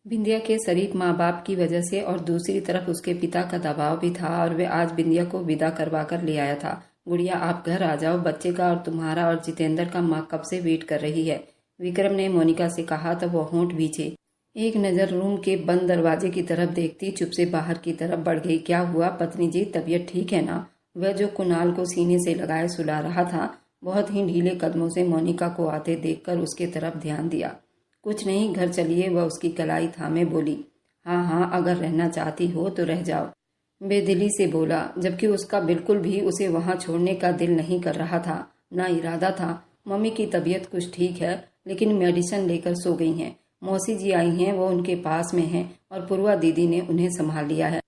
बिंदिया के शरीफ माँ बाप की वजह से और दूसरी तरफ उसके पिता का दबाव भी था और वे आज बिंदिया को विदा करवा कर ले आया था। गुड़िया आप घर आ जाओ, बच्चे का और तुम्हारा और जितेंद्र का माँ कब से वेट कर रही है, विक्रम ने मोनिका से कहा तो वह होंठ भींचे। एक नज़र रूम के बंद दरवाजे की तरफ देखती चुप से बाहर की तरफ बढ़ गई। क्या हुआ पत्नी जी, तबीयत ठीक है ना? वह जो कुणाल को सीने से लगाए सुला रहा था बहुत ही ढीले कदमों से मोनिका को आते देखकर उसके तरफ ध्यान दिया। कुछ नहीं, घर चलिए, वह उसकी कलाई थामे बोली। हाँ हाँ, अगर रहना चाहती हो तो रह जाओ, बेदिली से बोला, जबकि उसका बिल्कुल भी उसे वहाँ छोड़ने का दिल नहीं कर रहा था, ना इरादा था। मम्मी की तबीयत कुछ ठीक है, लेकिन मेडिसिन लेकर सो गई हैं। मौसी जी आई हैं, वो उनके पास में हैं और पूर्वा दीदी ने उन्हें संभाल लिया है।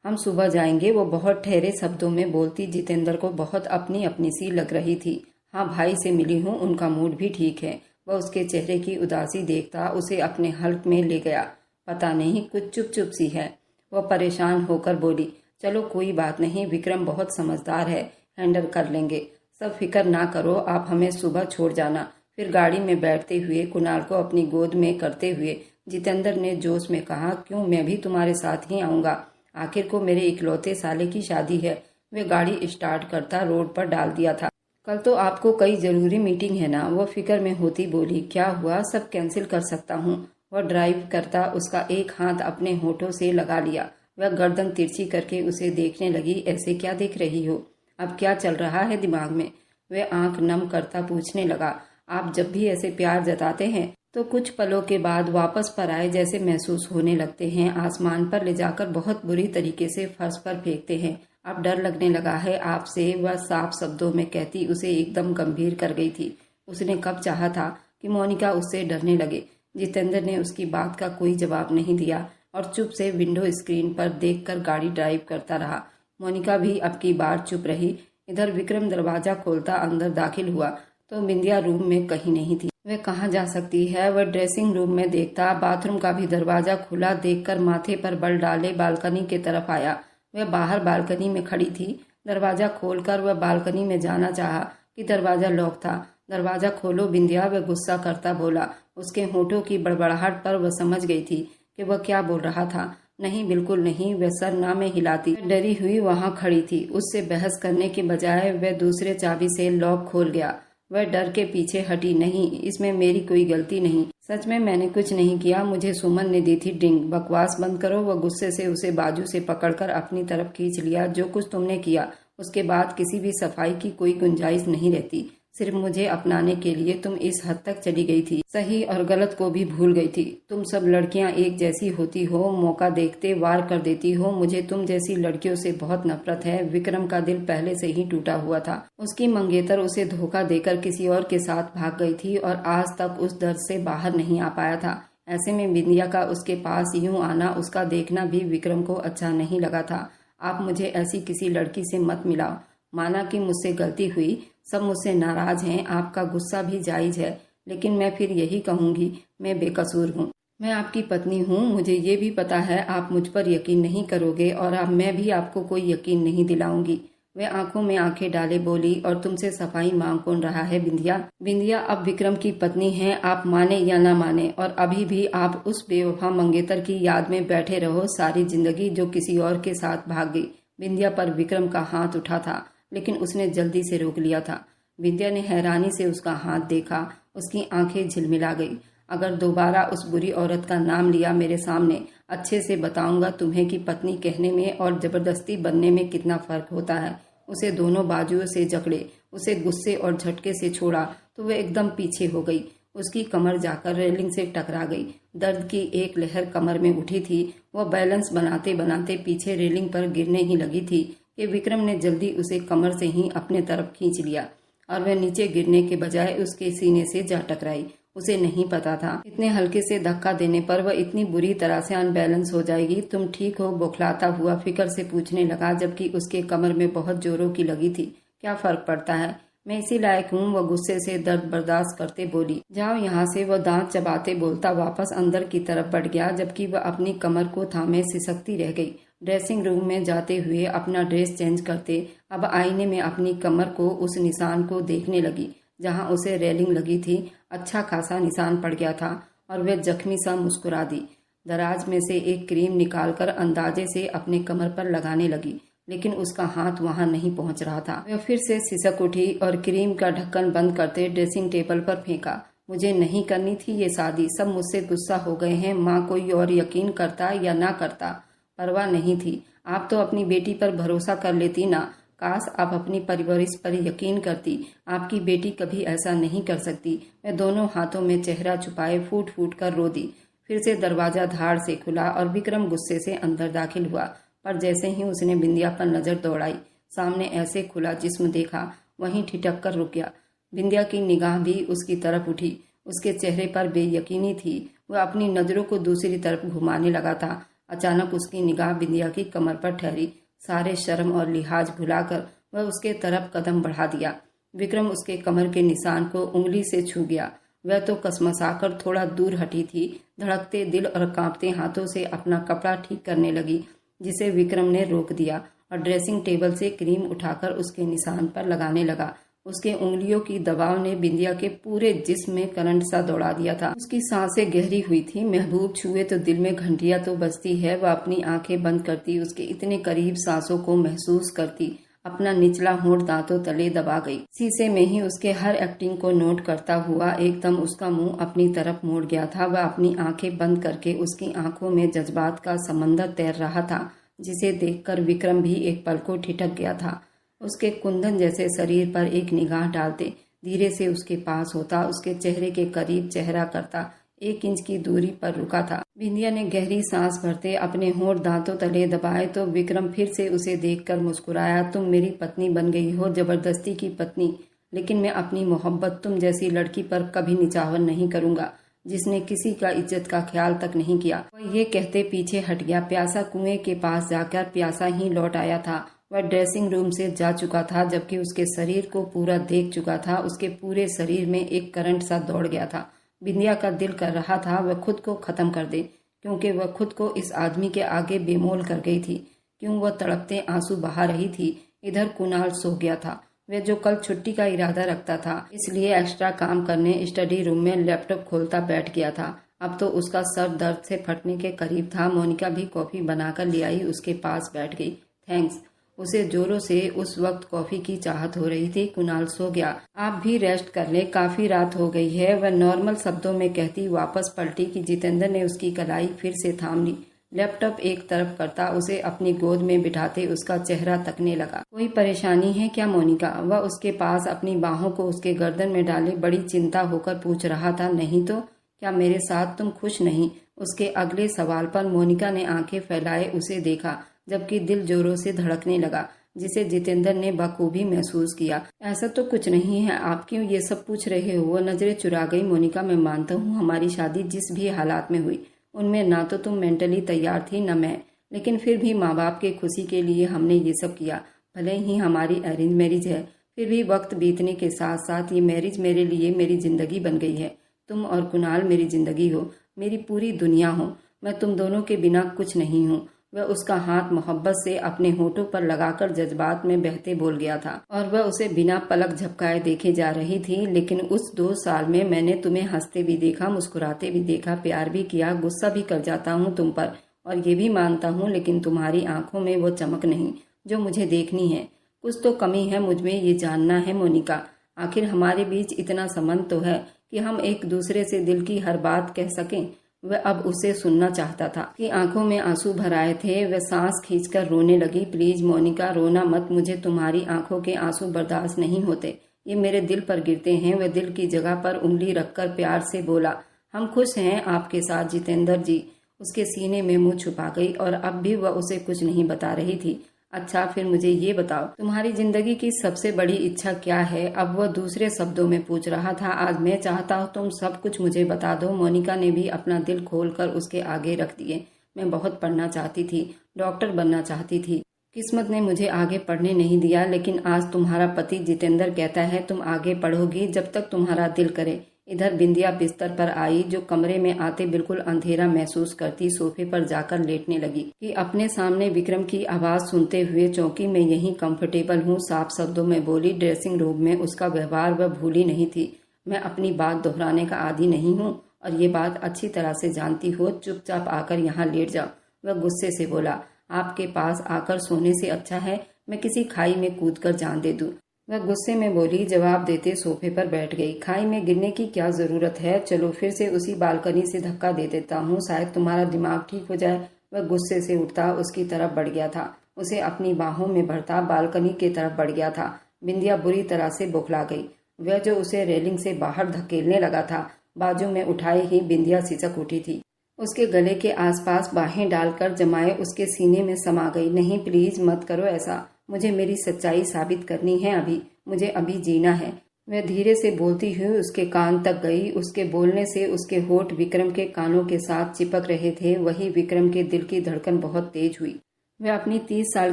हम सुबह जाएंगे, वो बहुत ठहरे शब्दों में बोलती जितेंद्र को बहुत अपनी अपनी सी लग रही थी। हाँ, भाई से मिली हूँ, उनका मूड भी ठीक है। वह उसके चेहरे की उदासी देखता उसे अपने हल्क में ले गया। पता नहीं, कुछ चुप चुप सी है। वह परेशान होकर बोली, चलो कोई बात नहीं, विक्रम बहुत समझदार है, हैंडल कर लेंगे, सब फिक्र ना करो, आप हमें सुबह छोड़ जाना। फिर गाड़ी में बैठते हुए कुणाल को अपनी गोद में करते हुए जितेंद्र ने जोश में कहा, क्यों, मैं भी तुम्हारे साथ ही आऊँगा, आखिर को मेरे इकलौते साले की शादी है। वे गाड़ी स्टार्ट करता रोड पर डाल दिया था। कल तो आपको कई जरूरी मीटिंग है ना? वो फिक्र में होती बोली। क्या हुआ, सब कैंसिल कर सकता हूँ। वह ड्राइव करता उसका एक हाथ अपने होठों से लगा लिया। वह गर्दन तिरछी करके उसे देखने लगी। ऐसे क्या देख रही हो? अब क्या चल रहा है दिमाग में? वह आंख नम करता पूछने लगा। आप जब भी ऐसे प्यार जताते हैं तो कुछ पलों के बाद वापस पर आए जैसे महसूस होने लगते हैं। आसमान पर ले जाकर बहुत बुरी तरीके से फर्श पर फेंकते हैं। अब डर लगने लगा है आपसे, वह साफ शब्दों में कहती उसे एकदम गंभीर कर गई थी। उसने कब चाहा था कि मोनिका उससे डरने लगे। जितेंद्र ने उसकी बात का कोई जवाब नहीं दिया और चुप से विंडो स्क्रीन पर देखकर गाड़ी ड्राइव करता रहा। मोनिका भी अब की बार चुप रही। इधर विक्रम दरवाजा खोलता अंदर दाखिल हुआ तो बिंदिया रूम में कहीं नहीं थी। वह कहाँ जा सकती है? वह ड्रेसिंग रूम में देखता। बाथरूम का भी दरवाजा खुला देखकर माथे पर बल डाले बालकनी के तरफ आया। वह बाहर बालकनी में खड़ी थी। दरवाजा खोलकर वह बालकनी में जाना चाहा कि दरवाजा लॉक था। दरवाजा खोलो बिंदिया, वह गुस्सा करता बोला। उसके होठों की बड़बड़ाहट पर वह समझ गई थी कि वह क्या बोल रहा था। नहीं, बिल्कुल नहीं, वह सर ना में हिलाती डरी हुई वहाँ खड़ी थी। उससे बहस करने के बजाय वह दूसरे चाबी से लॉक खोल गया। वह डर के पीछे हटी। नहीं, इसमें मेरी कोई गलती नहीं, सच में मैंने कुछ नहीं किया, मुझे सुमन ने दी थी ड्रिंक। बकवास बंद करो। वह गुस्से से उसे बाजू से पकड़कर अपनी तरफ खींच लिया। जो कुछ तुमने किया उसके बाद किसी भी सफाई की कोई गुंजाइश नहीं रहती। सिर्फ मुझे अपनाने के लिए तुम इस हद तक चली गई थी, सही और गलत को भी भूल गई थी। तुम सब लड़कियां एक जैसी होती हो, मौका देखते वार कर देती हो। मुझे तुम जैसी लड़कियों से बहुत नफरत है। विक्रम का दिल पहले से ही टूटा हुआ था। उसकी मंगेतर उसे धोखा देकर किसी और के साथ भाग गई थी और आज तक उस दर्द से बाहर नहीं आ पाया था। ऐसे में बिंदिया का उसके पास यूं आना, उसका देखना भी विक्रम को अच्छा नहीं लगा था। आप मुझे ऐसी किसी लड़की से मत मिलाओ। माना कि मुझसे गलती हुई, सब मुझसे नाराज हैं, आपका गुस्सा भी जायज है, लेकिन मैं फिर यही कहूँगी, मैं बेकसूर हूँ। मैं आपकी पत्नी हूँ। मुझे ये भी पता है आप मुझ पर यकीन नहीं करोगे और अब मैं भी आपको कोई यकीन नहीं दिलाऊंगी। वह आंखों में आंखें डाले बोली, और तुमसे सफाई मांग कौन रहा है बिंदिया? बिंदिया अब विक्रम की पत्नी है, आप माने या ना माने, और अभी भी आप उस बेवफा मंगेतर की याद में बैठे रहो सारी जिंदगी, जो किसी और के साथ भाग गई। बिंदिया पर विक्रम का हाथ उठा था, लेकिन उसने जल्दी से रोक लिया था। बिंदिया ने हैरानी से उसका हाथ देखा। उसकी आंखें झिलमिला गई। अगर दोबारा उस बुरी औरत का नाम लिया मेरे सामने, अच्छे से बताऊंगा तुम्हें कि पत्नी कहने में और जबरदस्ती बनने में कितना फर्क होता है। उसे दोनों बाजुओं से जकड़े, उसे गुस्से और झटके से छोड़ा तो वह एकदम पीछे हो गई। उसकी कमर जाकर रेलिंग से टकरा गई। दर्द की एक लहर कमर में उठी थी। वह बैलेंस बनाते बनाते पीछे रेलिंग पर गिरने ही लगी थी कि विक्रम ने जल्दी उसे कमर से ही अपने तरफ खींच लिया और वह नीचे गिरने के बजाय उसके सीने से जा टकराई। उसे नहीं पता था इतने हल्के से धक्का देने पर वह इतनी बुरी तरह से अनबैलेंस हो जाएगी। तुम ठीक हो? बौखलाता हुआ फिक्र से पूछने लगा, जबकि उसके कमर में बहुत जोरों की लगी थी। क्या फर्क पड़ता है, मैं इसी लायक हूँ। वह गुस्से से दर्द बर्दाश्त करते बोली। जाओ यहाँ से। वह दांत चबाते बोलता वापस अंदर की तरफ बढ़ गया, जबकि वह अपनी कमर को थामे सिसकती रह गई। ड्रेसिंग रूम में जाते हुए अपना ड्रेस चेंज करते अब आईने में अपनी कमर को, उस निशान को देखने लगी जहां उसे रेलिंग लगी थी। अच्छा खासा निशान पड़ गया था और वह जख्मी सा मुस्कुरा दी। दराज में से एक क्रीम निकालकर अंदाजे से अपने कमर पर लगाने लगी, लेकिन उसका हाथ वहां नहीं पहुंच रहा था। वह फिर से सिसक उठी और क्रीम का ढक्कन बंद करते ड्रेसिंग टेबल पर फेंका। मुझे नहीं करनी थी ये शादी, सब मुझसे गुस्सा हो गए हैं। माँ कोई और यकीन करता या ना करता परवाह नहीं थी, आप तो अपनी बेटी पर भरोसा कर लेती ना। काश आप अपनी परवरिश पर यकीन करती, आपकी बेटी कभी ऐसा नहीं कर सकती। मैं दोनों हाथों में चेहरा छुपाए फूट फूट कर रो दी। फिर से दरवाजा धाड़ से खुला और विक्रम गुस्से से अंदर दाखिल हुआ, पर जैसे ही उसने बिंदिया पर नजर दौड़ाई, सामने ऐसे खुला जिस्म देखा, वहीं ठिठक कर रुक गया। बिंदिया की निगाह भी उसकी तरफ उठी, उसके चेहरे पर बेयकीनी थी। वह अपनी नजरों को दूसरी तरफ घुमाने लगा था। अचानक उसकी निगाह बिंदिया की कमर पर ठहरी। सारे शर्म और लिहाज भुलाकर वह उसके तरफ कदम बढ़ा दिया। विक्रम उसके कमर के निशान को उंगली से छू गया। वह तो कसमसाकर थोड़ा दूर हटी थी, धड़कते दिल और कांपते हाथों से अपना कपड़ा ठीक करने लगी, जिसे विक्रम ने रोक दिया और ड्रेसिंग टेबल से क्रीम उठाकर उसके निशान पर लगाने लगा। उसके उंगलियों की दबाव ने बिंदिया के पूरे जिस्म में करंट सा दौड़ा दिया था। उसकी सांसें गहरी हुई थी। महबूब छुए तो दिल में घंटियां तो बजती है। वह अपनी आंखें बंद करती, उसके इतने करीब सांसों को महसूस करती, अपना निचला होंठ दांतों तले दबा गई। शीशे में ही उसके हर एक्टिंग को नोट करता हुआ एकदम उसका मुंह अपनी तरफ मोड़ गया था। वह अपनी आंखें बंद करके उसकी आंखों में जज्बात का समंदर तैर रहा था, जिसे देखकर विक्रम भी एक पल को ठिठक गया था। उसके कुंदन जैसे शरीर पर एक निगाह डालते धीरे से उसके पास होता, उसके चेहरे के करीब चेहरा करता, 1 इंच की दूरी पर रुका था। बिंदिया ने गहरी सांस भरते अपने होंठ दांतों तले दबाए तो विक्रम फिर से उसे देखकर मुस्कुराया। तुम मेरी पत्नी बन गई हो, जबरदस्ती की पत्नी, लेकिन मैं अपनी मोहब्बत तुम जैसी लड़की पर कभी निछावर नहीं करूंगा, जिसने किसी का इज्जत का ख्याल तक नहीं किया। वह ये कहते पीछे हट गया। प्यासा कुएं के पास जाकर प्यासा ही लौट आया था। वह ड्रेसिंग रूम से जा चुका था, जबकि उसके शरीर को पूरा देख चुका था। उसके पूरे शरीर में एक करंट सा दौड़ गया था। बिंदिया का दिल कर रहा था वह खुद को खत्म कर दे, क्योंकि वह खुद को इस आदमी के आगे बेमोल कर गई थी। क्यों वह तड़पते आंसू बहा रही थी। इधर कुणाल सो गया था। वह जो कल छुट्टी का इरादा रखता था, इसलिए एक्स्ट्रा काम करने स्टडी रूम में लैपटॉप खोलता बैठ गया था। अब तो उसका सर दर्द से फटने के करीब था। मोनिका भी कॉफी बनाकर ले आई, उसके पास बैठ गई। थैंक्स। उसे जोरों से उस वक्त कॉफी की चाहत हो रही थी। कुणाल सो गया। आप भी रेस्ट कर ले, काफी रात हो गई है, वह नॉर्मल शब्दों में कहती वापस पलटी कि जितेंद्र ने उसकी कलाई फिर से थाम ली। लैपटॉप एक तरफ करता उसे अपनी गोद में बिठाते उसका चेहरा तकने लगा। कोई परेशानी है क्या मोनिका? वह उसके पास अपनी बाहों को उसके गर्दन में डाले बड़ी चिंता होकर पूछ रहा था। नहीं तो क्या मेरे साथ तुम खुश नहीं? उसके अगले सवाल पर मोनिका ने आंखें फैलाए उसे देखा, जबकि दिल जोरों से धड़कने लगा, जिसे जितेंद्र ने बखूबी महसूस किया। ऐसा तो कुछ नहीं है, आप क्यों ये सब पूछ रहे हो? वो नजरें चुरा गई। मोनिका, मैं मानता हूँ हमारी शादी जिस भी हालात में हुई, उनमें ना तो तुम मेंटली तैयार थी न मैं, लेकिन फिर भी माँ बाप के खुशी के लिए हमने ये सब किया। भले ही हमारी अरेंज मैरिज है, फिर भी वक्त बीतने के साथ साथ ये मैरिज मेरे लिए मेरी जिंदगी बन गई है। तुम और कुणाल मेरी जिंदगी हो, मेरी पूरी दुनिया हो। मैं तुम दोनों के बिना कुछ नहीं हूँ। वह उसका हाथ मोहब्बत से अपने होठों पर लगाकर जज्बात में बहते बोल गया था, और वह उसे बिना पलक झपकाए देखे जा रही थी। लेकिन उस 2 साल में मैंने तुम्हें हंसते भी देखा, मुस्कुराते भी देखा, प्यार भी किया, गुस्सा भी कर जाता हूँ तुम पर, और ये भी मानता हूँ, लेकिन तुम्हारी आंखों में वो चमक नहीं जो मुझे देखनी है। कुछ तो कमी है मुझ में, ये जानना है मोनिका। आखिर हमारे बीच इतना संबंध तो है कि हम एक दूसरे से दिल की हर बात कह सकें। वह अब उसे सुनना चाहता था कि आंखों में आंसू भर आए थे। वह सांस खींचकर रोने लगी। प्लीज मोनिका, रोना मत, मुझे तुम्हारी आंखों के आंसू बर्दाश्त नहीं होते, ये मेरे दिल पर गिरते हैं। वह दिल की जगह पर उंगली रखकर प्यार से बोला, हम खुश हैं आपके साथ जितेंद्र जी। उसके सीने में मुंह छुपा गई और अब भी वह उसे कुछ नहीं बता रही थी। अच्छा, फिर मुझे ये बताओ, तुम्हारी जिंदगी की सबसे बड़ी इच्छा क्या है? अब वह दूसरे शब्दों में पूछ रहा था। आज मैं चाहता हूँ तुम सब कुछ मुझे बता दो। मोनिका ने भी अपना दिल खोलकर उसके आगे रख दिए। मैं बहुत पढ़ना चाहती थी, डॉक्टर बनना चाहती थी। किस्मत ने मुझे आगे पढ़ने नहीं दिया, लेकिन आज तुम्हारा पति जितेंद्र कहता है तुम आगे पढ़ोगी जब तक तुम्हारा दिल करे। इधर बिंदिया बिस्तर पर आई, जो कमरे में आते बिल्कुल अंधेरा महसूस करती सोफे पर जाकर लेटने लगी कि अपने सामने विक्रम की आवाज सुनते हुए चौंकी। मैं यहीं कंफर्टेबल हूँ, साफ शब्दों में बोली। ड्रेसिंग रूम में उसका व्यवहार वह भूली नहीं थी। मैं अपनी बात दोहराने का आदी नहीं हूँ और ये बात अच्छी तरह से जानती हो, चुपचाप आकर यहाँ लेट जाओ। वह गुस्से से बोला, आपके पास आकर सोने से अच्छा है मैं किसी खाई में कूदकर जान दे दूं। वह गुस्से में बोली, जवाब देते सोफे पर बैठ गई। खाई में गिरने की क्या जरूरत है, चलो फिर से उसी बालकनी से धक्का दे देता हूँ, शायद तुम्हारा दिमाग ठीक हो जाए। वह गुस्से से उठता उसकी तरफ बढ़ गया था, उसे अपनी बाहों में भरता बालकनी की तरफ बढ़ गया था। बिंदिया बुरी तरह से बौखला गई। वह जो उसे रेलिंग से बाहर धकेलने लगा था, बाजू में उठाए ही बिंदिया सिसक उठी थी। उसके गले के आसपास बाहें डालकर जमाए उसके सीने में समा गई। नहीं प्लीज मत करो ऐसा, मुझे मेरी सच्चाई साबित करनी है, मुझे अभी जीना है। वह धीरे से बोलती हुई उसके कान तक गई। उसके बोलने से उसके होठ विक्रम के कानों के साथ चिपक रहे थे। वही विक्रम के दिल की धड़कन बहुत तेज हुई। वह अपनी 30 साल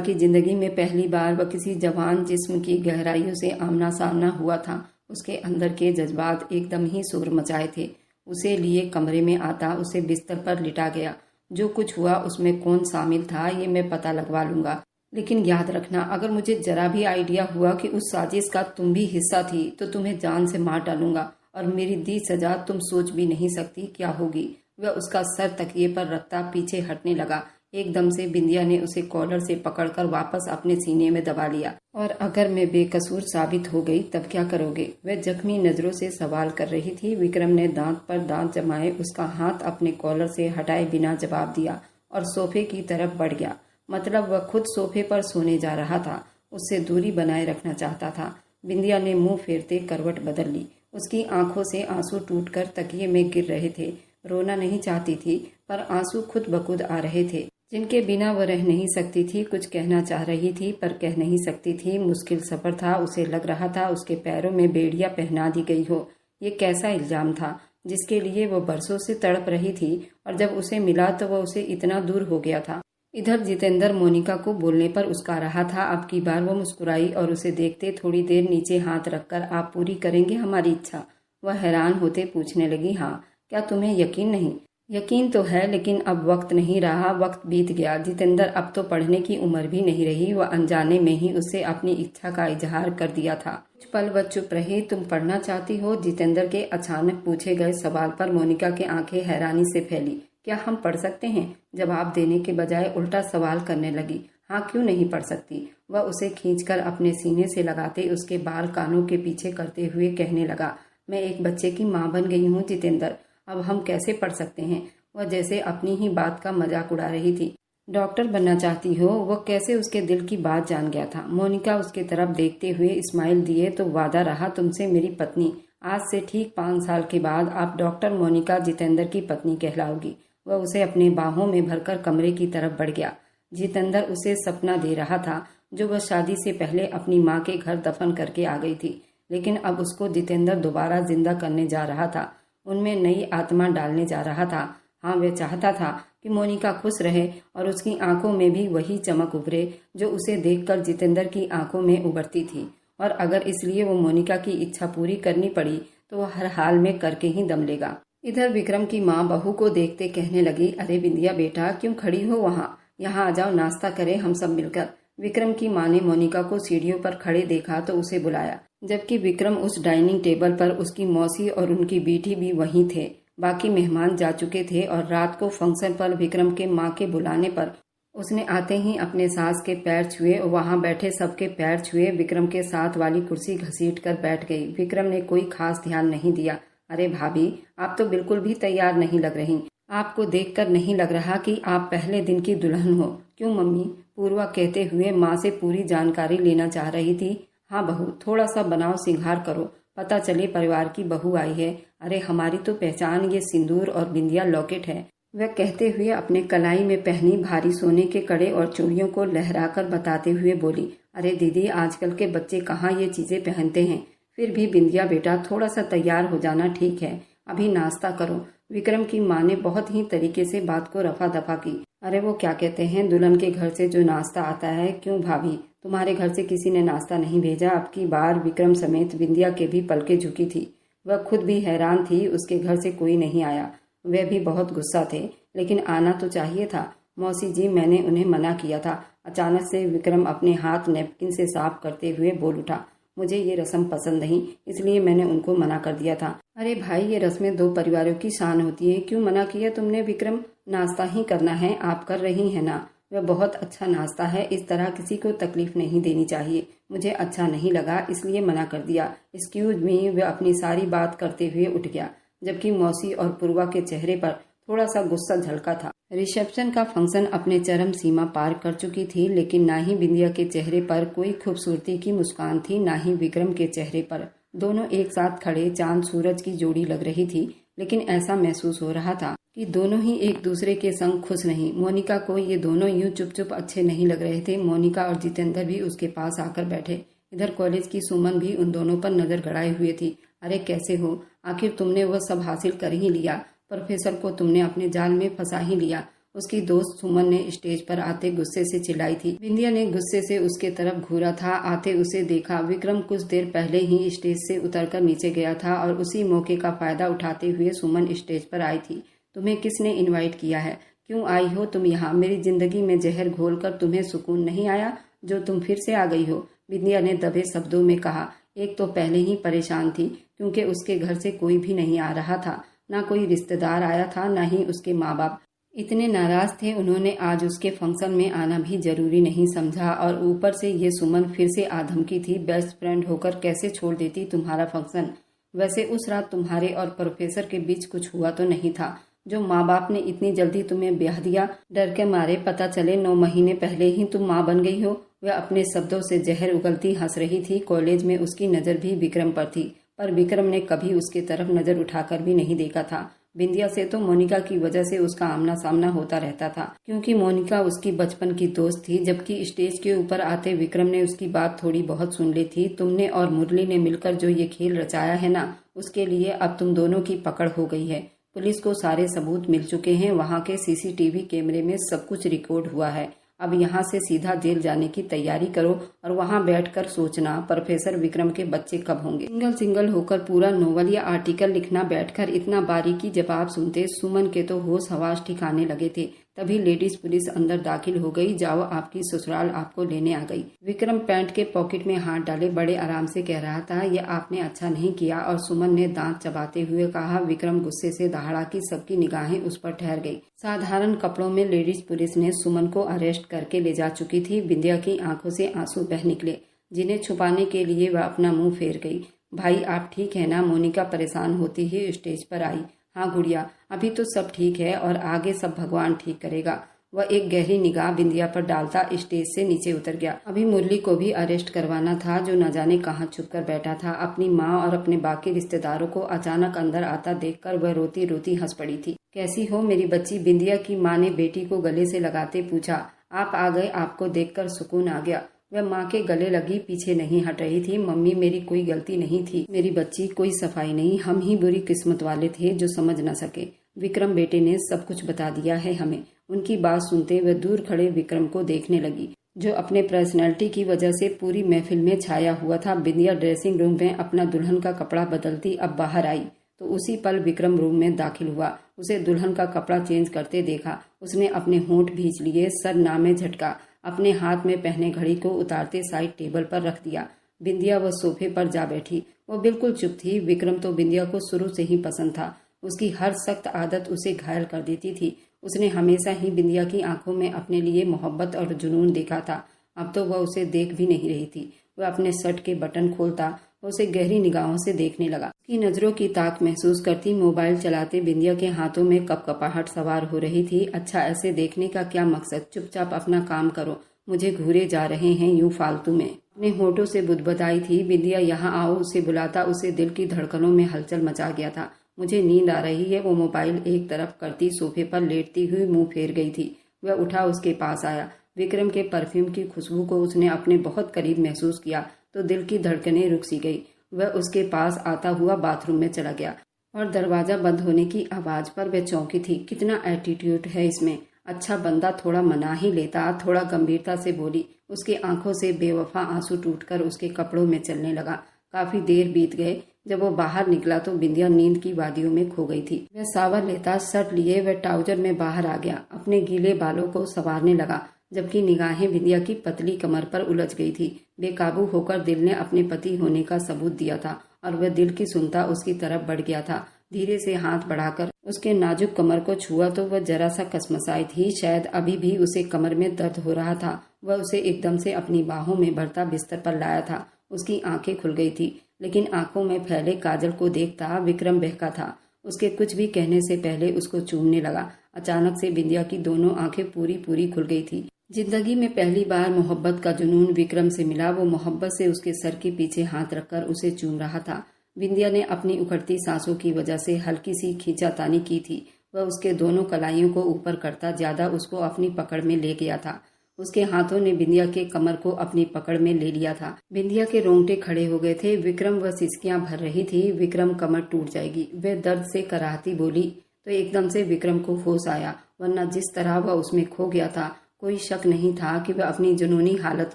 की जिंदगी में पहली बार वह किसी जवान जिस्म की गहराइयों से आमना सामना हुआ था। उसके अंदर के जज्बात एकदम ही शोर मचाए थे। उसे लिए कमरे में आता, उसे बिस्तर पर लिटा गया। जो कुछ हुआ उसमें कौन शामिल था ये मैं पता लगवा लूंगा, लेकिन याद रखना, अगर मुझे जरा भी आइडिया हुआ कि उस साजिश का तुम भी हिस्सा थी तो तुम्हें जान से मार डालूंगा, और मेरी दी सजा तुम सोच भी नहीं सकती क्या होगी। वह उसका सर तकिए पर रखता पीछे हटने लगा। एकदम से बिंदिया ने उसे कॉलर से पकड़कर वापस अपने सीने में दबा लिया। और अगर मैं बेकसूर साबित हो गई तब क्या करोगे? वह जख्मी नजरों से सवाल कर रही थी। विक्रम ने दांत पर दांत जमाए उसका हाथ अपने कॉलर से हटाए बिना जवाब दिया और सोफे की तरफ बढ़ गया। मतलब वह खुद सोफे पर सोने जा रहा था, उससे दूरी बनाए रखना चाहता था। बिंदिया ने मुंह फेरते करवट बदल ली। उसकी आंखों से आंसू टूटकर तकिए में गिर रहे थे। रोना नहीं चाहती थी पर आंसू खुद बखुद आ रहे थे, जिनके बिना वह रह नहीं सकती थी। कुछ कहना चाह रही थी पर कह नहीं सकती थी। मुश्किल सफर था। उसे लग रहा था उसके पैरों में बेड़ियां पहना दी गई हो। ये कैसा इल्जाम था जिसके लिए वो बरसों से तड़प रही थी, और जब उसे मिला तो वह उसे इतना दूर हो गया था। इधर जितेंद्र मोनिका को बोलने पर उसका रहा था। अब की बार वो मुस्कुराई और उसे देखते थोड़ी देर नीचे हाथ रखकर, आप पूरी करेंगे हमारी इच्छा? वह हैरान होते पूछने लगी, हाँ। क्या तुम्हें यकीन नहीं? यकीन तो है, लेकिन अब वक्त नहीं रहा, वक्त बीत गया। जितेंद्र अब तो पढ़ने की उम्र भी नहीं रही। वह अनजाने में ही उससे अपनी इच्छा का इजहार कर दिया था। कुछ पल वह चुप रही। तुम पढ़ना चाहती हो? जितेंद्र के अचानक पूछे गए सवाल पर मोनिका की आंखें हैरानी से फैली। क्या हम पढ़ सकते हैं? जवाब देने के बजाय उल्टा सवाल करने लगी। हाँ, क्यों नहीं पढ़ सकती? वह उसे खींचकर अपने सीने से लगाते उसके बाल कानों के पीछे करते हुए कहने लगा, मैं एक बच्चे की माँ बन गई हूँ जितेंद्र, अब हम कैसे पढ़ सकते हैं? वह जैसे अपनी ही बात का मजाक उड़ा रही थी। डॉक्टर बनना चाहती हो? वह कैसे उसके दिल की बात जान गया था। मोनिका उसके तरफ देखते हुए स्माइल दिए, तो वादा रहा तुमसे मेरी पत्नी। आज से ठीक 5 साल के बाद आप डॉक्टर मोनिका जितेंद्र की पत्नी कहलाओगी। वह उसे अपने बाहों में भरकर कमरे की तरफ बढ़ गया। जितेंद्र उसे सपना दे रहा था जो वह शादी से पहले अपनी माँ के घर दफन करके आ गई थी, लेकिन अब उसको जितेंद्र दोबारा जिंदा करने जा रहा था, उनमें नई आत्मा डालने जा रहा था। हाँ, वह चाहता था कि मोनिका खुश रहे और उसकी आंखों में भी वही चमक उभरे जो उसे देखकर जितेंद्र की आंखों में उभरती थी। और अगर इसलिए वो मोनिका की इच्छा पूरी करनी पड़ी तो वह हर हाल में करके ही दम लेगा। इधर विक्रम की माँ बहू को देखते कहने लगी, अरे बिंदिया बेटा, क्यों खड़ी हो वहाँ? यहाँ आ जाओ, नाश्ता करें हम सब मिलकर। विक्रम की माँ ने मोनिका को सीढ़ियों पर खड़े देखा तो उसे बुलाया, जबकि विक्रम उस डाइनिंग टेबल पर उसकी मौसी और उनकी बेटी भी वहीं थे। बाकी मेहमान जा चुके थे और रात को फंक्शन पर विक्रम के माँ के बुलाने पर उसने आते ही अपने सास के पैर छुए और वहां बैठे सबके पैर छुए। विक्रम के साथ वाली कुर्सी घसीट कर बैठ गई। विक्रम ने कोई खास ध्यान नहीं दिया। अरे भाभी, आप तो बिल्कुल भी तैयार नहीं लग रही। आपको देखकर नहीं लग रहा कि आप पहले दिन की दुल्हन हो। क्यों मम्मी? पूर्वा कहते हुए माँ से पूरी जानकारी लेना चाह रही थी। हाँ बहू, थोड़ा सा बनाव सिंगार करो, पता चले परिवार की बहू आई है। अरे हमारी तो पहचान ये सिंदूर और बिंदिया लॉकेट है। वह कहते हुए अपने कलाई में पहनी भारी सोने के कड़े और चूड़ियों को लहराकर बताते हुए बोली, अरे दीदी, आजकल के बच्चे कहाँ ये चीजें पहनते हैं। फिर भी बिंदिया बेटा, थोड़ा सा तैयार हो जाना ठीक है, अभी नाश्ता करो। विक्रम की माँ ने बहुत ही तरीके से बात को रफा दफा की। अरे वो क्या कहते हैं, दुल्हन के घर से जो नाश्ता आता है। क्यों भाभी, तुम्हारे घर से किसी ने नाश्ता नहीं भेजा? अब की बार विक्रम समेत बिंदिया के भी पलकें झुकी थी। वह खुद भी हैरान थी, उसके घर से कोई नहीं आया। वे भी बहुत गुस्सा थे, लेकिन आना तो चाहिए था। मौसी जी, मैंने उन्हें मना किया था। अचानक से विक्रम अपने हाथ नैपकिन से साफ करते हुए बोल उठा। मुझे ये रस्म पसंद नहीं, इसलिए मैंने उनको मना कर दिया था। अरे भाई, ये रस्में दो परिवारों की शान होती है, क्यों मना किया तुमने विक्रम? नाश्ता ही करना है, आप कर रही हैं ना? वह बहुत अच्छा नाश्ता है, इस तरह किसी को तकलीफ नहीं देनी चाहिए। मुझे अच्छा नहीं लगा, इसलिए मना कर दिया। एक्सक्यूज मी, वह अपनी सारी बात करते हुए उठ गया, जबकि मौसी और पूर्वा के चेहरे पर थोड़ा सा गुस्सा झलका था। रिसेप्शन का फंक्शन अपने चरम सीमा पार कर चुकी थी, लेकिन ना ही बिंदिया के चेहरे पर कोई खूबसूरती की मुस्कान थी, ना ही विक्रम के चेहरे पर। दोनों एक साथ खड़े चांद सूरज की जोड़ी लग रही थी, लेकिन ऐसा महसूस हो रहा था कि दोनों ही एक दूसरे के संग खुश नहीं। मोनिका को ये दोनों यूं चुप चुप अच्छे नहीं लग रहे थे। मोनिका और जितेंद्र भी उसके पास आकर बैठे। इधर कॉलेज की सुमन भी उन दोनों पर नजर गड़ाए हुए थी। अरे कैसे हो? आखिर तुमने वह सब हासिल कर ही लिया। प्रोफेसर को तुमने अपने जाल में फंसा ही लिया। उसकी दोस्त सुमन ने स्टेज पर आते गुस्से से चिल्लाई थी। बिंदिया ने गुस्से से उसके तरफ घूरा था। आते उसे देखा। विक्रम कुछ देर पहले ही स्टेज से उतरकर नीचे गया था और उसी मौके का फायदा उठाते हुए सुमन स्टेज पर आई थी। तुम्हें किसने इनवाइट किया है? क्यों आई हो तुम यहाँ? मेरी जिंदगी में जहर घोलकर तुम्हें सुकून नहीं आया जो तुम फिर से आ गई हो? बिंदिया ने दबे शब्दों में कहा। एक तो पहले ही परेशान थी क्योंकि उसके घर से कोई भी नहीं आ रहा था, ना कोई रिश्तेदार आया था, ना ही उसके माँ बाप। इतने नाराज थे उन्होंने आज उसके फंक्शन में आना भी जरूरी नहीं समझा। और ऊपर से ये सुमन फिर से आधमकी थी। बेस्ट फ्रेंड होकर कैसे छोड़ देती तुम्हारा फंक्शन? वैसे उस रात तुम्हारे और प्रोफेसर के बीच कुछ हुआ तो नहीं था जो माँ बाप ने इतनी जल्दी तुम्हें ब्याह दिया? डर के मारे पता चले 9 महीने पहले ही तुम माँ बन गई हो। वह अपने शब्दों से जहर उगलती हंस रही थी। कॉलेज में उसकी नजर भी विक्रम पर थी, पर विक्रम ने कभी उसके तरफ नजर उठाकर भी नहीं देखा था। बिंदिया से तो मोनिका की वजह से उसका आमना सामना होता रहता था, क्योंकि मोनिका उसकी बचपन की दोस्त थी। जबकि स्टेज के ऊपर आते विक्रम ने उसकी बात थोड़ी बहुत सुन ली थी। तुमने और मुरली ने मिलकर जो ये खेल रचाया है ना, उसके लिए अब तुम दोनों की पकड़ हो गई है। पुलिस को सारे सबूत मिल चुके हैं। वहाँ के सीसीटीवी कैमरे में सब कुछ रिकॉर्ड हुआ है। अब यहाँ से सीधा जेल जाने की तैयारी करो और वहाँ बैठकर सोचना प्रोफेसर विक्रम के बच्चे कब होंगे। सिंगल सिंगल होकर पूरा नोवेल या आर्टिकल लिखना बैठकर इतना बारीकी जवाब सुनते सुमन के तो होश हवास ठिकाने लगे थे। तभी लेडीज पुलिस अंदर दाखिल हो गई। जाओ, आपकी ससुराल आपको लेने आ गई। विक्रम पैंट के पॉकेट में हाथ डाले बड़े आराम से कह रहा था, ये आपने अच्छा नहीं किया। और सुमन ने दांत चबाते हुए कहा। विक्रम गुस्से से दहाड़ा कि सबकी निगाहें उस पर ठहर गई। साधारण कपड़ों में लेडीज पुलिस ने सुमन को अरेस्ट करके ले जा चुकी थी। बिंदिया की आंखों से आंसू बह निकले, जिन्हें छुपाने के लिए वह अपना मुंह फेर गई। भाई आप ठीक है ना? मोनिका परेशान होती ही स्टेज पर आई। हाँ गुड़िया, अभी तो सब ठीक है और आगे सब भगवान ठीक करेगा। वह एक गहरी निगाह बिंदिया पर डालता स्टेज से नीचे उतर गया। अभी मुरली को भी अरेस्ट करवाना था, जो न जाने कहाँ छुप कर बैठा था। अपनी माँ और अपने बाकी रिश्तेदारों को अचानक अंदर आता देखकर वह रोती रोती हंस पड़ी थी। कैसी हो मेरी बच्ची? बिंदिया की माँ ने बेटी को गले से लगाते पूछा। आप आ गए, आपको देखकर सुकून आ गया। वह माँ के गले लगी पीछे नहीं हट रही थी। मम्मी, मेरी कोई गलती नहीं थी मेरी बच्ची, कोई सफाई नहीं। हम ही बुरी किस्मत वाले थे जो समझ न सके। विक्रम बेटे ने सब कुछ बता दिया है हमें। उनकी बात सुनते वह दूर खड़े विक्रम को देखने लगी, जो अपने पर्सनैलिटी की वजह से पूरी महफिल में छाया हुआ था। बिंदिया ड्रेसिंग रूम में अपना दुल्हन का कपड़ा बदलती अब बाहर आई तो उसी पल विक्रम रूम में दाखिल हुआ। उसे दुल्हन का कपड़ा चेंज करते देखा। उसने अपने होंठ भींच लिए, सर नामे झटका, अपने हाथ में पहने घड़ी को उतारते साइड टेबल पर रख दिया। बिंदिया वह सोफे पर जा बैठी। वो बिल्कुल चुप थी। विक्रम तो बिंदिया को शुरू से ही पसंद था। उसकी हर सख्त आदत उसे घायल कर देती थी। उसने हमेशा ही बिंदिया की आंखों में अपने लिए मोहब्बत और जुनून देखा था। अब तो वह उसे देख भी नहीं रही थी। वह अपने शर्ट के बटन खोलता उसे गहरी निगाहों से देखने लगा। उसकी नजरों की ताक महसूस करती मोबाइल चलाते बिंदिया के हाथों में कपकपाहट सवार हो रही थी। अच्छा, ऐसे देखने का क्या मकसद? चुपचाप अपना काम करो, मुझे घूरे जा रहे हैं यूं फालतू में। अपने होठों से बुदबुदाई थी। बिंदिया यहाँ आओ उसे बुलाता उसे दिल की धड़कनों में हलचल मचा गया था। मुझे नींद आ रही है। वो मोबाइल एक तरफ करती सोफे पर लेटती हुई मुंह फेर गई थी। वह उठा उसके पास आया। विक्रम के परफ्यूम की खुशबू को उसने अपने बहुत करीब महसूस किया तो दिल की धड़कनें रुक सी गई। वह उसके पास आता हुआ बाथरूम में चला गया और दरवाजा बंद होने की आवाज पर वह चौंकी थी। कितना एटीट्यूड है इसमें। अच्छा बंदा थोड़ा मना ही लेता। थोड़ा गंभीरता से बोली। उसकी आंखों से बेवफा आंसू टूटकर उसके कपड़ों में चलने लगा। काफी देर बीत गए। जब वो बाहर निकला तो बिंदिया नींद की वादियों में खो गई थी। वह सावर लेता, शर्ट लिए वह ट्राउजर में बाहर आ गया। अपने गीले बालों को संवारने लगा। जबकि निगाहें बिंदिया की पतली कमर पर उलझ गई थी। बेकाबू होकर दिल ने अपने पति होने का सबूत दिया था और वह दिल की सुनता उसकी तरफ बढ़ गया था। धीरे से हाथ बढ़ाकर उसके नाजुक कमर को छुआ तो वह जरा सा कसमसाई थी। शायद अभी भी उसे कमर में दर्द हो रहा था। वह उसे एकदम से अपनी बाहों में भरता बिस्तर पर लाया था। उसकी आंखें खुल गई थी, लेकिन आंखों में फैले काजल को देखता विक्रम बहका था। उसके कुछ भी कहने से पहले उसको चूमने लगा। अचानक से बिंदिया की दोनों आंखें पूरी पूरी खुल गई थी। जिंदगी में पहली बार मोहब्बत का जुनून विक्रम से मिला। वो मोहब्बत से उसके सर के पीछे हाथ रखकर उसे चूम रहा था। बिंदिया ने अपनी उखड़ती सांसों की वजह से हल्की सी खींचातानी की थी। वह उसके दोनों कलाइयों को ऊपर करता ज्यादा उसको अपनी पकड़ में ले गया था। उसके हाथों ने बिंदिया के कमर को अपनी पकड़ में ले लिया था। बिंदिया के रोंगटे खड़े हो गए थे। विक्रम वह सिसकियां भर रही थी। विक्रम, कमर टूट जाएगी, वह दर्द से कराहती बोली। तो एकदम से विक्रम को होश आया, वरना जिस तरह वह उसमें खो गया था कोई शक नहीं था कि वह अपनी जुनूनी हालत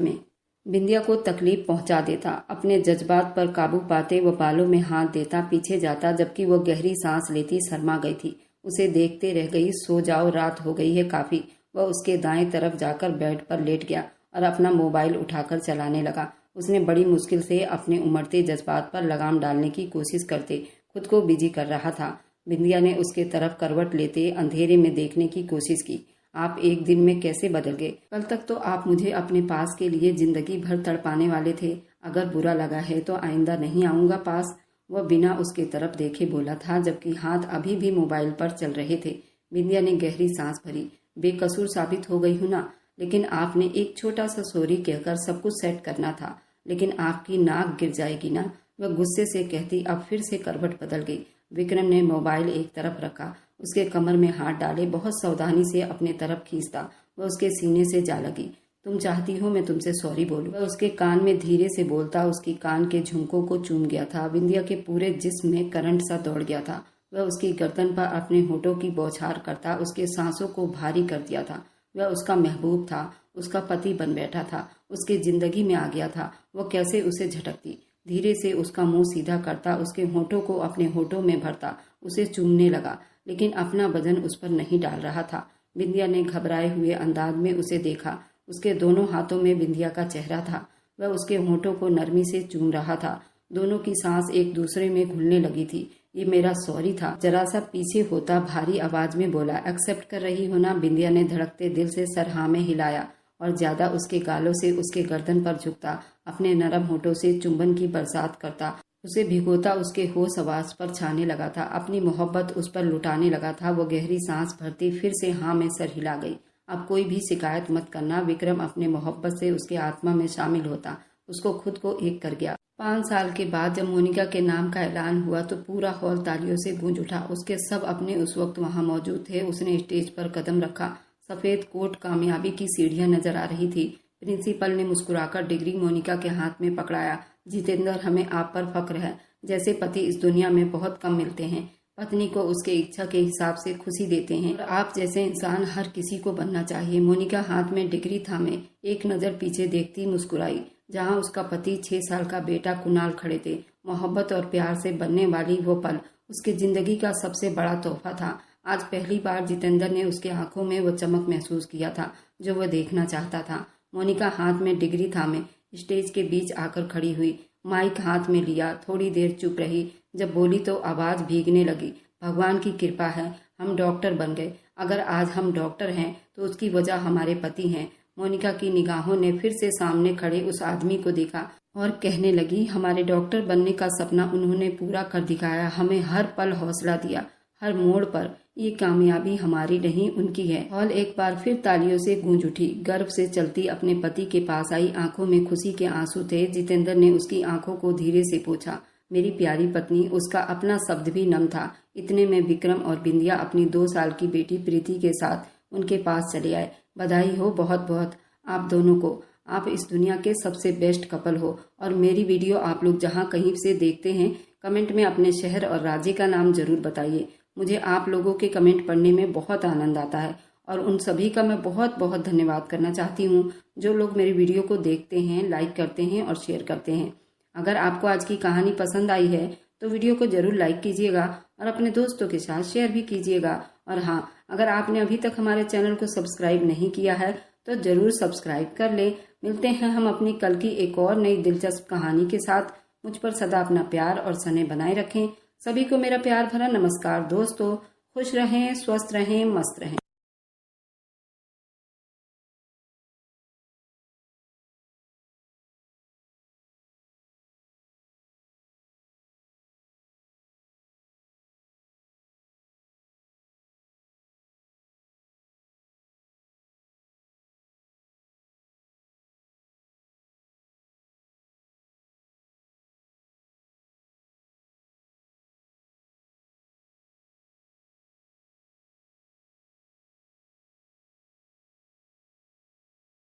में बिंदिया को तकलीफ पहुंचा देता। अपने जज्बात पर काबू पाते वह बालों में हाथ देता, पीछे जाता, जबकि वह गहरी सांस लेती शर्मा गई थी। उसे देखते रह गई। सो जाओ, रात हो गई है काफी। वह उसके दाएं तरफ जाकर बेड पर लेट गया और अपना मोबाइल उठाकर चलाने लगा। उसने बड़ी मुश्किल से अपने उमड़ते जज्बात पर लगाम डालने की कोशिश करते खुद को बिजी कर रहा था। बिंदिया ने उसके तरफ करवट लेते अंधेरे में देखने की कोशिश की। आप एक दिन में कैसे बदल गए? कल तक तो आप मुझे अपने पास के लिए जिंदगी भर तड़पाने वाले थे। अगर बुरा लगा है तो आइंदा नहीं आऊंगा पास। वह बिना उसके तरफ देखे बोला था, जबकि हाथ अभी भी मोबाइल पर चल रहे थे। बिंदिया ने गहरी सांस भरी। बेकसूर साबित हो गई हूं ना, लेकिन आपने एक छोटा सा सॉरी कहकर सब कुछ सेट करना था। लेकिन आपकी नाक गिर जाएगी ना, वह गुस्से से कहती। अब फिर से करवट बदल गई। विक्रम ने मोबाइल एक तरफ रखा, उसके कमर में हाथ डाले बहुत सावधानी से अपने तरफ खींचता। वह उसके सीने से जा लगी। तुम चाहती हो मैं तुमसे सॉरी बोलूं? वह उसके कान में धीरे से बोलता उसकी कान के झुमकों को चूम गया था। बिंदिया के पूरे जिस्म में करंट सा दौड़ गया था। वह उसकी गर्दन पर अपने होठों की बौछार करता उसके सांसों को भारी कर दिया था। वह उसका महबूब था, उसका पति बन बैठा था, उसकी जिंदगी में आ गया था। वह कैसे उसे झटकती, धीरे से उसका मुंह सीधा करता, उसके होठों को अपने होठों में भरता, उसे चूमने लगा, लेकिन अपना वजन उस पर नहीं डाल रहा था। बिंदिया ने घबराए हुए अंदाज में उसे देखा। उसके दोनों हाथों में बिंदिया का चेहरा था। वह उसके होठों को नरमी से चूम रहा था। दोनों की सांस एक दूसरे में घुलने लगी थी। ये मेरा सॉरी था, जरा सा पीछे होता भारी आवाज में बोला। एक्सेप्ट कर रही हो ना? बिंदिया ने धड़कते दिल से सर हाँ में हिलाया और ज्यादा उसके गालों से उसके गर्दन पर झुकता, अपने नरम होठों से चुंबन की बरसात करता, उसे भिगोता, उसके होश आवाज पर छाने लगा था, अपनी मोहब्बत उस पर लुटाने लगा था। वो गहरी सांस भरती फिर से हाँ में सर हिला गई। अब कोई भी शिकायत मत करना। विक्रम अपने मोहब्बत से उसके आत्मा में शामिल होता, उसको खुद को एक कर गया। 5 साल के बाद जब मोनिका के नाम का ऐलान हुआ तो पूरा हॉल तालियों से गूंज उठा। उसके सब अपने उस वक्त वहां मौजूद थे। उसने स्टेज पर कदम रखा। सफेद कोट कामयाबी की सीढ़ियां नजर आ रही थी। प्रिंसिपल ने मुस्कुराकर डिग्री मोनिका के हाथ में पकड़ाया। जितेंद्र, हमें आप पर फक्र है। जैसे पति इस दुनिया में बहुत कम मिलते हैं। पत्नी को उसके इच्छा के हिसाब से खुशी देते हैं और आप जैसे इंसान हर किसी को बनना चाहिए। मोनिका हाथ में डिग्री थामे एक नजर पीछे देखती मुस्कुराई, जहां उसका पति 6 साल का बेटा कुणाल खड़े थे। मोहब्बत और प्यार से बनने वाली वो पल उसकी जिंदगी का सबसे बड़ा तोहफा था। आज पहली बार जितेंद्र ने उसके आंखों में वो चमक महसूस किया था जो वह देखना चाहता था। मोनिका हाथ में डिग्री थामे स्टेज के बीच आकर खड़ी हुई, माइक हाथ में लिया। थोड़ी देर चुप रही, जब बोली तो आवाज भीगने लगी। भगवान की कृपा है, हम डॉक्टर बन गए। अगर आज हम डॉक्टर हैं तो उसकी वजह हमारे पति हैं। मोनिका की निगाहों ने फिर से सामने खड़े उस आदमी को देखा और कहने लगी, हमारे डॉक्टर बनने का सपना उन्होंने पूरा कर दिखाया। हमें हर पल हौसला दिया, हर मोड़ पर। ये कामयाबी हमारी नहीं, उनकी है। हॉल एक बार फिर तालियों से गूंज उठी। गर्व से चलती अपने पति के पास आई, आंखों में खुशी के आंसू थे। जितेंद्र ने उसकी आंखों को धीरे से पोंछा। मेरी प्यारी पत्नी, उसका अपना शब्द भी नम था। इतने में विक्रम और बिंदिया अपनी 2 साल की बेटी प्रीति के साथ उनके पास चले आए। बधाई हो बहुत बहुत आप दोनों को, आप इस दुनिया के सबसे बेस्ट कपल हो। और मेरी वीडियो आप लोग जहां कहीं से देखते हैं, कमेंट में अपने शहर और राज्य का नाम जरूर बताइए। मुझे आप लोगों के कमेंट पढ़ने में बहुत आनंद आता है और उन सभी का मैं बहुत बहुत धन्यवाद करना चाहती हूँ जो लोग मेरी वीडियो को देखते हैं, लाइक करते हैं और शेयर करते हैं। अगर आपको आज की कहानी पसंद आई है तो वीडियो को जरूर लाइक कीजिएगा और अपने दोस्तों के साथ शेयर भी कीजिएगा। और हाँ, अगर आपने अभी तक हमारे चैनल को सब्सक्राइब नहीं किया है तो जरूर सब्सक्राइब कर ले। मिलते हैं हम अपनी कल की एक और नई दिलचस्प कहानी के साथ। मुझ पर सदा अपना प्यार और स्नेह बनाए रखें। सभी को मेरा प्यार भरा नमस्कार दोस्तों। खुश रहें, स्वस्थ रहें, मस्त रहें।